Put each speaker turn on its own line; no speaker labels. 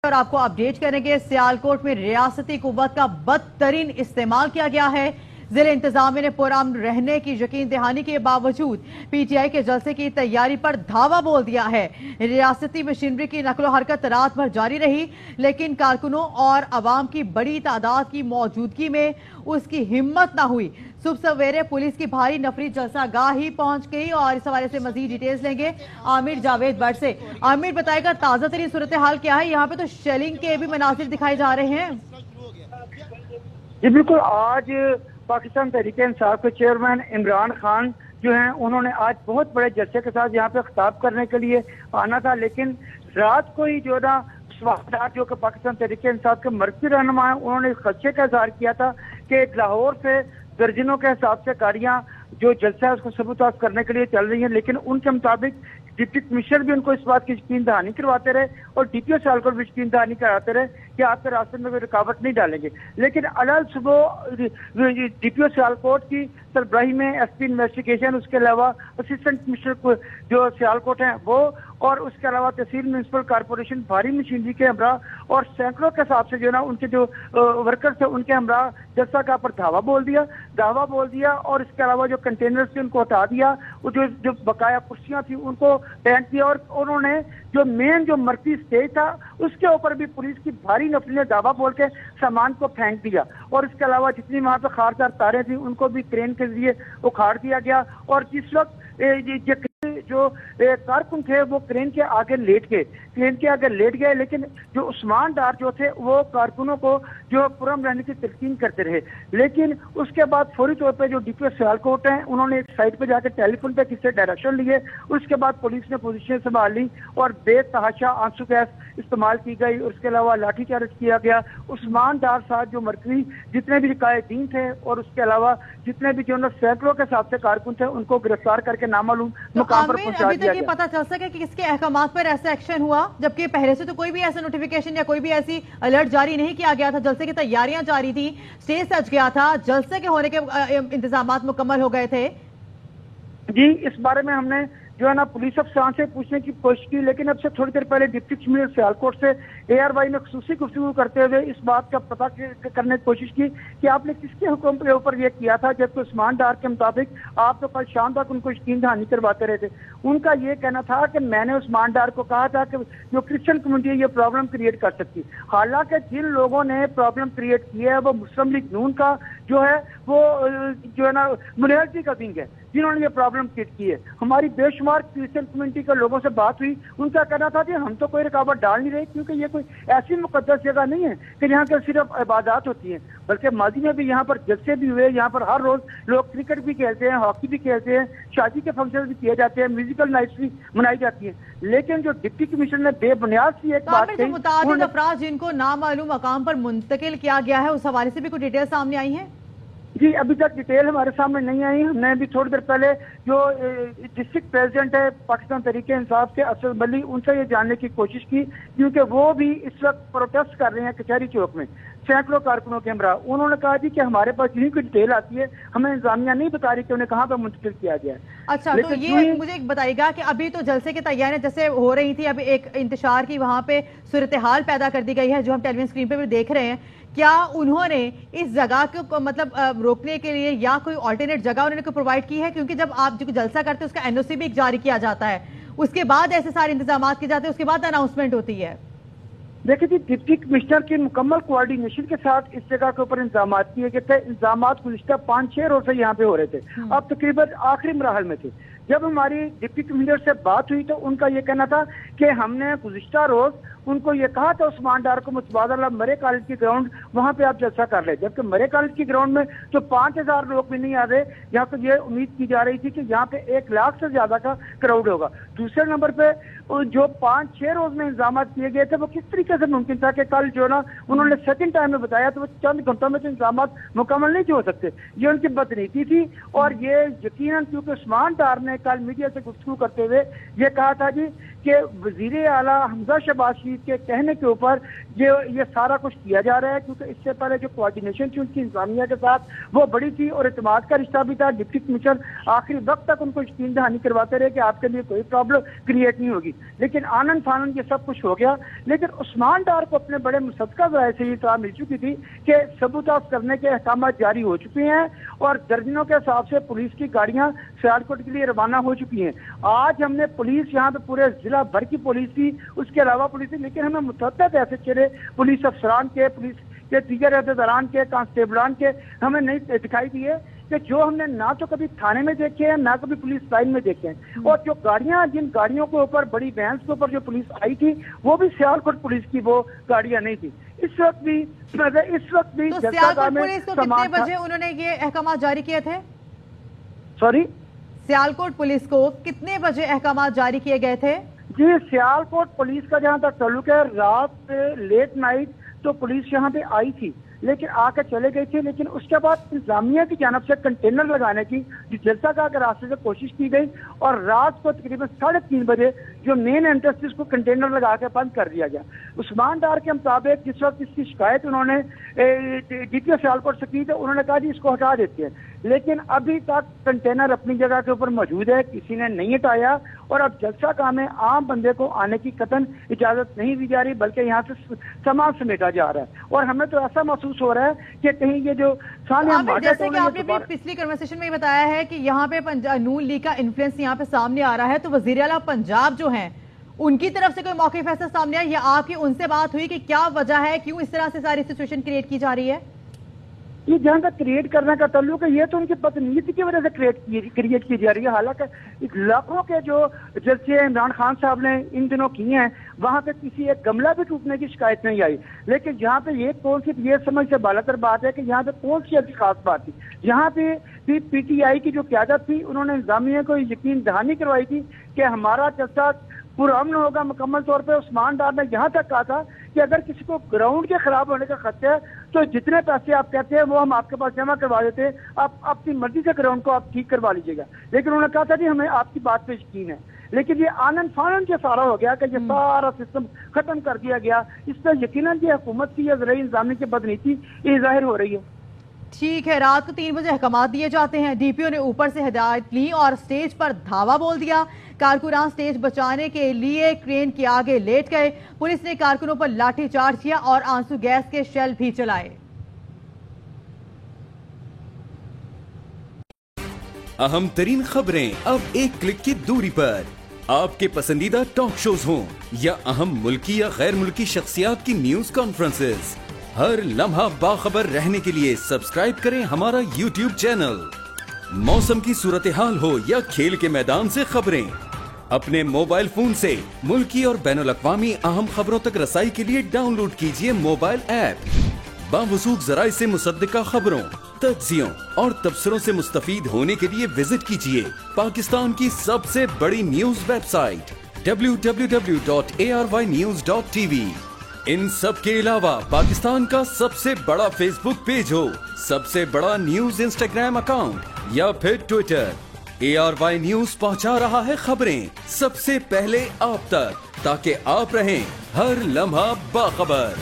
और आपको अपडेट करेंगे। सियालकोट में रियासती कुव्वत का बदतरीन इस्तेमाल किया गया है। जिले इंतजामिया ने पुरअमन रहने की यकीन दहानी के बावजूद पीटीआई के जलसे की तैयारी पर धावा बोल दिया है। रियासती मशीनरी की नकलो हरकत रात भर जारी रही, लेकिन कारकुनों और अवाम की बड़ी तादाद की मौजूदगी में उसकी हिम्मत न हुई। सुबह सवेरे पुलिस की भारी नफरी जलसा गाह ही पहुंच गई और इस हवाले से मजीद डिटेल्स लेंगे आमिर जावेद बट से। आमिर बताएगा ताजा तरीन सूरत हाल क्या है? यहाँ पे तो शेलिंग के भी मनासिर दिखाए जा रहे हैं।
जी बिल्कुल, आज पाकिस्तान तहरीक-ए-इंसाफ के चेयरमैन इमरान खान जो हैं, उन्होंने आज बहुत बड़े जलसे के साथ यहाँ पे खिताब करने के लिए आना था, लेकिन रात को ही जो ना जो कि पाकिस्तान तहरीक-ए-इंसाफ के मरकजी रहनुमा है, उन्होंने इस खदशे का इजहार किया था कि लाहौर से दर्जनों के हिसाब से गाड़ियां जो जलसा है उसको सबूताज करने के लिए चल रही हैं, लेकिन उनके मुताबिक डिप्टी कमिश्नर भी उनको इस बात की यकीन दहानी करवाते रहे और डीपीओ सियालकोट भी यकीन दहानी कराते रहे कि आपके रास्ते में कोई रुकावट नहीं डालेंगे। लेकिन अलग सुबह डीपीओ सियालकोट की सरबराही में एसपी इन्वेस्टिगेशन, उसके अलावा असिस्टेंट कमिश्नर जो सियालकोट हैं वो, और उसके अलावा तहसील म्यूनसिपल कारपोरेशन भारी मशीनरी के हमरा और सैकड़ों के हिसाब से जो ना उनके जो वर्कर्स थे उनके हमरा जलसा का पर धावा बोल दिया और इसके अलावा जो कंटेनर थे उनको हटा दिया, जो बकाया कुर्सियां थी उनको फेंक दिया और उन्होंने जो मेन जो मरकजी स्टेज था उसके ऊपर भी पुलिस की भारी नफरी ने दावा बोल के सामान को फेंक दिया और इसके अलावा जितनी वहां पर खारदार तारें थी उनको भी क्रेन के जरिए उखाड़ दिया गया। और जिस वक्त जो कारकुन थे वो क्रेन के आगे लेट गए, लेकिन जो उस्मान डार जो थे वो कारकुनों को जो पुरअमन रहने की तलकीन करते रहे। लेकिन उसके बाद फौरी तौर पे जो डीपीओ सियालकोट हैं उन्होंने एक साइड पे जाकर टेलीफोन पे किससे डायरेक्शन लिए, उसके बाद पुलिस ने पोजीशन संभाल ली और बेतहाशा आंसू गैस इस्तेमाल की गई। उसके अलावा लाठीचार्ज किया गया। उस्मान डार साहब जो मरकजी जितने भी कायदीन थे और उसके अलावा जितने भी जो सैकड़ों के हिसाब से कारकुन थे उनको गिरफ्तार करके नामालूम मुकाम पर पहुंचा दिया गया।
ये पता चल सके कि किसके अहकामात पर ऐसा एक्शन हुआ, जबकि पहले से तो कोई भी ऐसा नोटिफिकेशन या कोई भी ऐसी अलर्ट जारी नहीं किया गया था। जलसे की तैयारियां जारी थी, स्टेज सज गया था, जलसे के होने के इंतजामात मुकम्मल हो गए थे।
जी, इस बारे में हमने जो है ना पुलिस अफसरान से पूछने की कोशिश की, लेकिन अब से थोड़ी देर पहले डिप्टी कमिश्नर सियालकोट से ARY ने खुसूसी गुफ्तगू करते हुए इस बात का पता करने की कोशिश की कि आपने किसके हुक्म के ऊपर यह किया था, जबकि उस्मान डार के मुताबिक आप तो कल शाम तक उनको यकीन दहानी करवाते रहे थे। उनका ये कहना था कि मैंने उस्मान डार को कहा था कि जो क्रिश्चियन कम्युनिटी है ये प्रॉब्लम क्रिएट कर सकती। हालांकि जिन लोगों ने प्रॉब्लम क्रिएट की है वो मुस्लिम लीग नून का जो है वो जो है ना माइनॉरिटी का विंग है जिन्होंने ये प्रॉब्लम क्रिएट की है। हमारी बेशुमार क्रिश्चियन कम्युनिटी के लोगों से बात हुई, उनका कहना था कि हम तो कोई रुकावट डाल नहीं रहे, क्योंकि ये कोई ऐसी मुकद्दस जगह नहीं है कि यहाँ पर सिर्फ इबादत होती है, बल्कि माजी में भी यहाँ पर जलसे भी हुए। यहाँ पर हर रोज लोग क्रिकेट भी खेलते हैं, हॉकी भी खेलते हैं, शादी के फंक्शन भी किए जाते हैं, म्यूजिकल नाइट्स भी मनाई जाती है। लेकिन जो डिप्टी कमिश्नर ने बेबुनियाद सी एक बात कही,
मुताबिक अफराद जिनको नामालूम मकाम पर मुंतकिल किया गया है, उस हवाले से भी कोई डिटेल सामने आई है?
जी, अभी तक डिटेल हमारे सामने नहीं आई। हमने अभी थोड़ी देर पहले जो डिस्ट्रिक्ट प्रेसिडेंट है पाकिस्तान तहरीक-ए-इंसाफ के असद मली, उनसे ये जानने की कोशिश की, क्योंकि वो भी इस वक्त प्रोटेस्ट कर रहे हैं कचहरी चौक में सैकड़ों कारकुनों के हमरा। उन्होंने कहा जी कि हमारे पास यही कोई डिटेल आती है, हमें इंतजामिया नहीं बता रही कि उन्हें कहाँ पर मुंतकिल किया गया है।
अच्छा, तो ये मुझे बताइएगा कि अभी तो जलसे की तैयारियां जैसे हो रही थी, अभी एक इंतशार की वहां पे सूरत हाल पैदा कर दी गई है जो हम टेलीविजन स्क्रीन पे भी देख रहे हैं। क्या उन्होंने इस जगह को मतलब रोकने के लिए या कोई ऑल्टरनेट जगह उन्होंने कोई प्रोवाइड की है? क्योंकि जब आप जो जलसा करते हैं उसका NOC भी जारी किया जाता है, उसके बाद ऐसे सारे इंतजाम किए जाते हैं, उसके बाद अनाउंसमेंट होती है।
देखिए जी, डिप्टी कमिश्नर की मुकम्मल कोऑर्डिनेशन के साथ इस जगह के ऊपर इंतजाम किए गए थे। इंतजाम गुज़िश्ता 5-6 रोज से यहाँ पे हो रहे थे, अब तकरीबन आखिरी मराहल में थे। जब हमारी डिप्टी कमिश्नर से बात हुई तो उनका ये कहना था कि हमने गुज़िश्ता रोज उनको ये कहा था उस्मान डार को मुतबादला मरे कॉलेज की ग्राउंड वहां पे आप जलसा कर ले, जबकि मरे कॉलेज की ग्राउंड में जो 5000 लोग भी नहीं आ रहे, यहाँ पे ये उम्मीद की जा रही थी कि यहाँ पे 1 लाख से ज्यादा का क्राउड होगा। दूसरे नंबर पे जो 5-6 रोज में इंतजाम किए गए थे वो किस तरीके से मुमकिन था कि कल जो ना उन्होंने सेकंड टाइम में बताया तो वो चंद घंटों में तो इंतजाम मुकम्मल नहीं हो सकते। ये उनकी बदनीति थी और ये यकीनन क्योंकि उस्मान डार ने कल मीडिया से गुफ्तगू करते हुए ये कहा था जी कि वजीर आला हमजा शहबाज अजीज के कहने के ऊपर ये सारा कुछ किया जा रहा है, क्योंकि इससे पहले जो कोऑर्डिनेशन थी उनकी इंतजामिया के साथ वो बड़ी थी और एतमाद का रिश्ता भी था। डिप्टी कमिश्नर आखिरी वक्त तक उनको यकीन दहानी करवाते रहे कि आपके लिए कोई प्रॉब्लम क्रिएट नहीं होगी, लेकिन आनन फानन ये सब कुछ हो गया। लेकिन उस्मान डार को अपने बड़े मुसद्दका ज़राए से ये इत्तला मिल चुकी थी कि सबूतात करने के अहकाम जारी हो चुके हैं और दर्जनों के हिसाब से पुलिस की गाड़ियां सियालकोट के लिए रवाना हो चुकी हैं। आज हमने पुलिस यहाँ पे पूरे जिला भर की पुलिस थी, उसके अलावा पुलिस थी, लेकिन हमें मुतअद्दिद ऐसे चेहरे पुलिस अफसरान के, पुलिस के दीगर अहदेदारान के, कांस्टेबलान के हमें नहीं दिखाई दिए कि जो हमने ना तो कभी थाने में देखे हैं ना कभी पुलिस लाइन में देखे हैं। और जो गाड़ियां, जिन गाड़ियों के ऊपर, बड़ी वैन्स के ऊपर जो पुलिस आई थी वो भी सियालकोट पुलिस की वो गाड़ियां नहीं थी। इस वक्त भी
तो सियालकोट पुलिस को कितने बजे उन्होंने ये अहकाम जारी किए थे?
सॉरी,
सियालकोट पुलिस को कितने बजे अहकाम जारी किए गए थे?
जी, सियालकोट पुलिस का जहां तक ताल्लुक है, रात लेट नाइट तो पुलिस यहाँ पे आई थी, लेकिन आकर चले गए थे। लेकिन उसके बाद इंतजामिया की जानब से कंटेनर लगाने की जलसा का रास्ते से कोशिश की गई और रात को तकरीबन 3:30 बजे जो मेन एंट्रेंस उसको कंटेनर लगा के बंद कर दिया गया। उस्मान डार के मुताबिक जिस वक्त इसकी शिकायत उन्होंने डीपीओ सियालकोट से की तो उन्होंने कहा जी इसको हटा देते हैं, लेकिन अभी तक कंटेनर अपनी जगह के ऊपर मौजूद है, किसी ने नहीं हटाया। और अब जलसा का में आम बंदे को आने की कतन इजाजत नहीं दी जा रही, बल्कि यहाँ से सामान समेटा जा रहा है। और हमें तो ऐसा महसूस हो रहा है कि कहीं ये जो
जैसे कि आपने पिछली कन्वर्सेशन में बताया है कि यहाँ पे नून लीग का इन्फ्लुएंस यहाँ पे सामने आ रहा है, तो वजीर आला पंजाब जो हैं उनकी तरफ से कोई मौके फैसला सामने आया या आपकी उनसे बात हुई कि क्या वजह है, क्यों इस तरह से सारी सिचुएशन क्रिएट की जा रही है?
ये जहां तक क्रिएट करने का ताल्लुक है, ये तो उनकी बदनीयती की वजह से क्रिएट की जा रही है। हालांकि लाखों के जो जलसे इमरान खान साहब ने इन दिनों किए हैं, वहां पे किसी एक गमला भी टूटने की शिकायत नहीं आई। लेकिन यहाँ पे ये कौन सी ये समझ से बालातर बात है कि यहाँ पे कौन सी ऐसी खास बात थी? यहाँ पे PTI की जो क़यादत थी उन्होंने इंतजामिया को यकीन दहानी करवाई थी कि हमारा जलसा पुरअमन होगा मुकम्मल तौर पे। उस्मान डार ने यहाँ तक कहा था कि अगर किसी को ग्राउंड के खराब होने का खतरा है तो जितने पैसे आप कहते हैं वो हम आपके पास जमा करवा देते हैं, आप अपनी मर्जी से ग्राउंड को आप ठीक करवा लीजिएगा। लेकिन उन्होंने कहा था जी हमें आपकी बात पे यकीन है। लेकिन ये आनंद फानन के सारा हो गया कि ये सारा सिस्टम खत्म कर दिया गया। इस पर यकीनन ये हुकूमत की या ज़राई इंतजामिया की बदनीति ये जाहिर हो रही है।
ठीक है, रात को 3 बजे अहकाम दिए जाते हैं, डीपीओ ने ऊपर से हिदायत ली और स्टेज पर धावा बोल दिया। कारकुनान स्टेज बचाने के लिए क्रेन के आगे लेट गए। पुलिस ने कारकुनों पर लाठीचार्ज किया और आंसू गैस के शेल भी चलाए।
अहम तरीन खबरें अब एक क्लिक की दूरी पर। आपके पसंदीदा टॉक शोज हों या अहम मुल्की या गैर मुल्की शख्सियात की न्यूज कॉन्फ्रेंसेस, हर लम्हा बाखबर रहने के लिए सब्सक्राइब करें हमारा YouTube चैनल। मौसम की सूरत हाल हो या खेल के मैदान से खबरें, अपने मोबाइल फोन से मुल्की और बैनुल-अक़वामी अहम खबरों तक रसाई के लिए डाउनलोड कीजिए मोबाइल ऐप। बावसूख ज़राए से मुसद्दिका खबरों, तज्ज़ियों और तबसरों से मुस्तफीद होने के लिए विजिट कीजिए पाकिस्तान की सबसे बड़ी न्यूज वेबसाइट www.arYnews.tv। इन सब के अलावा पाकिस्तान का सबसे बड़ा फेसबुक पेज हो, सबसे बड़ा न्यूज इंस्टाग्राम अकाउंट या फिर ट्विटर, ARY न्यूज पहुंचा रहा है खबरें सबसे पहले आप तक, ताकि आप रहें हर लम्हा बाखबर।